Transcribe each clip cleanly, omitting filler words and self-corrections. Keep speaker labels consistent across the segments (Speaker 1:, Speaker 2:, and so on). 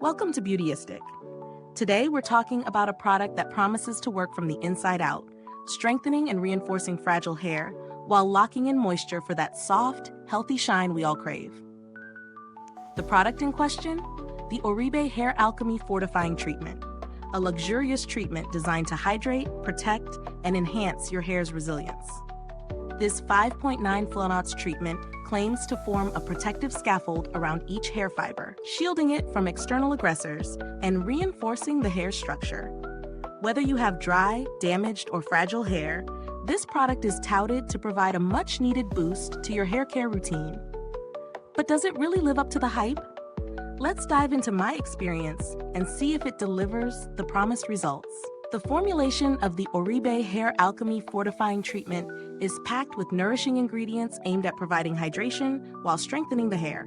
Speaker 1: Welcome to Beautyistic. Today we're talking about a product that promises to work from the inside out, strengthening and reinforcing fragile hair while locking in moisture for that soft, healthy shine we all crave. The product in question? The Oribe Hair Alchemy Fortifying Treatment, a luxurious treatment designed to hydrate, protect, and enhance your hair's resilience. This 5.9 flavonoids treatment claims to form a protective scaffold around each hair fiber, shielding it from external aggressors and reinforcing the hair structure. Whether you have dry, damaged, or fragile hair, this product is touted to provide a much-needed boost to your hair care routine. But does it really live up to the hype? Let's dive into my experience and see if it delivers the promised results. The formulation of the Oribe Hair Alchemy Fortifying Treatment is packed with nourishing ingredients aimed at providing hydration while strengthening the hair.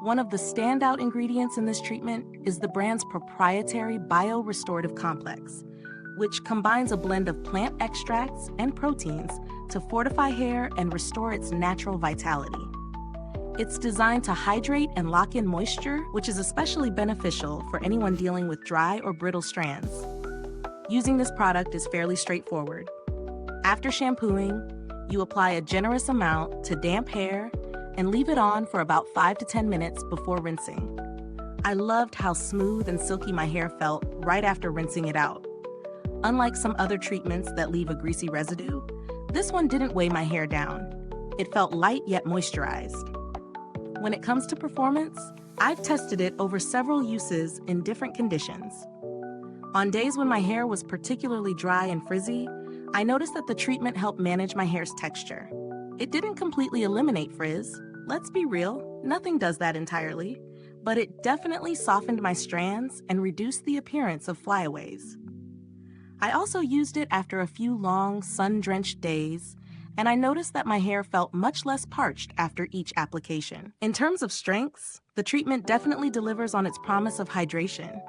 Speaker 1: One of the standout ingredients in this treatment is the brand's proprietary bio-restorative complex, which combines a blend of plant extracts and proteins to fortify hair and restore its natural vitality. It's designed to hydrate and lock in moisture, which is especially beneficial for anyone dealing with dry or brittle strands. Using this product is fairly straightforward. After shampooing, you apply a generous amount to damp hair and leave it on for about 5 to 10 minutes before rinsing. I loved how smooth and silky my hair felt right after rinsing it out. Unlike some other treatments that leave a greasy residue, this one didn't weigh my hair down. It felt light yet moisturized. When it comes to performance, I've tested it over several uses in different conditions. On days when my hair was particularly dry and frizzy, I noticed that the treatment helped manage my hair's texture. It didn't completely eliminate frizz. Let's be real, nothing does that entirely, but it definitely softened my strands and reduced the appearance of flyaways. I also used it after a few long, sun-drenched days, and I noticed that my hair felt much less parched after each application. In terms of strengths, the treatment definitely delivers on its promise of hydration.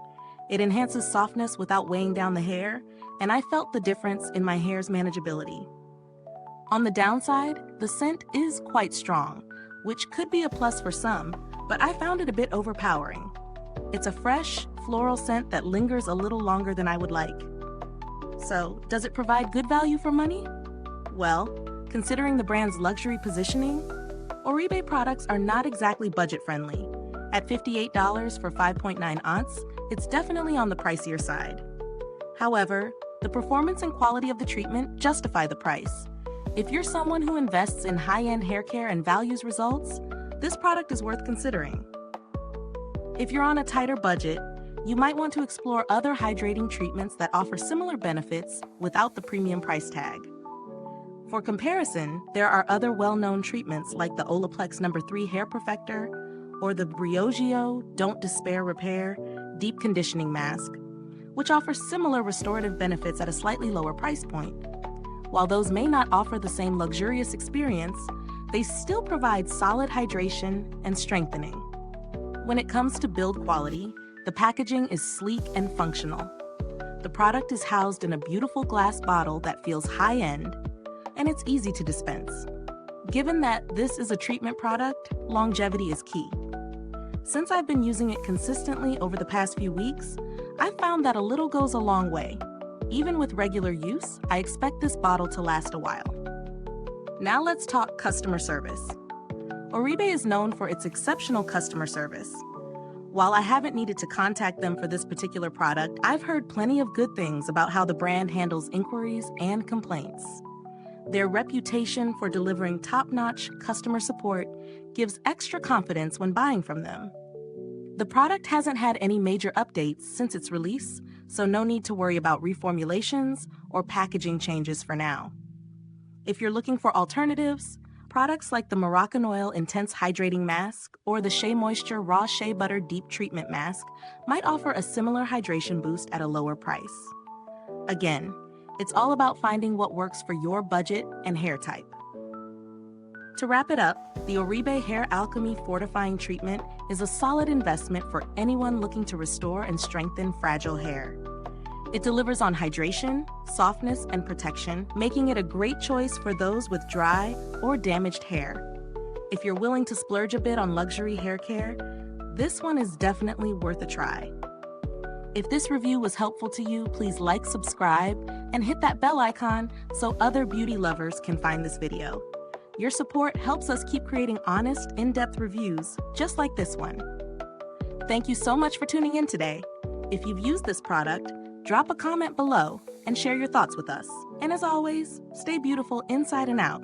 Speaker 1: It enhances softness without weighing down the hair, and I felt the difference in my hair's manageability. On the downside, the scent is quite strong, which could be a plus for some, but I found it a bit overpowering. It's a fresh, floral scent that lingers a little longer than I would like. So, does it provide good value for money? Well, considering the brand's luxury positioning, Oribe products are not exactly budget-friendly. At $58 for 5.9 ounce, it's definitely on the pricier side. However, the performance and quality of the treatment justify the price. If you're someone who invests in high-end hair care and values results, this product is worth considering. If you're on a tighter budget, you might want to explore other hydrating treatments that offer similar benefits without the premium price tag. For comparison, there are other well-known treatments like the Olaplex No. 3 Hair Perfector or the Briogeo Don't Despair Repair Deep Conditioning Mask, which offer similar restorative benefits at a slightly lower price point. While those may not offer the same luxurious experience, they still provide solid hydration and strengthening. When it comes to build quality, the packaging is sleek and functional. The product is housed in a beautiful glass bottle that feels high-end, and it's easy to dispense. Given that this is a treatment product, longevity is key. Since I've been using it consistently over the past few weeks, I've found that a little goes a long way. Even with regular use, I expect this bottle to last a while. Now let's talk customer service. Oribe is known for its exceptional customer service. While I haven't needed to contact them for this particular product, I've heard plenty of good things about how the brand handles inquiries and complaints. Their reputation for delivering top-notch customer support gives extra confidence when buying from them. The product hasn't had any major updates since its release, so no need to worry about reformulations or packaging changes for now. If you're looking for alternatives, products like the Moroccan Oil Intense Hydrating Mask or the Shea Moisture Raw Shea Butter Deep Treatment Mask might offer a similar hydration boost at a lower price. Again, it's all about finding what works for your budget and hair type. To wrap it up, the Oribe Hair Alchemy Fortifying Treatment is a solid investment for anyone looking to restore and strengthen fragile hair. It delivers on hydration, softness, and protection, making it a great choice for those with dry or damaged hair. If you're willing to splurge a bit on luxury hair care, This one is definitely worth a try. If this review was helpful to you, please like, subscribe, and hit that bell icon so other beauty lovers can find this video. Your support helps us keep creating honest, in-depth reviews just like this one. Thank you so much for tuning in today. If you've used this product, drop a comment below and share your thoughts with us. And as always, stay beautiful inside and out.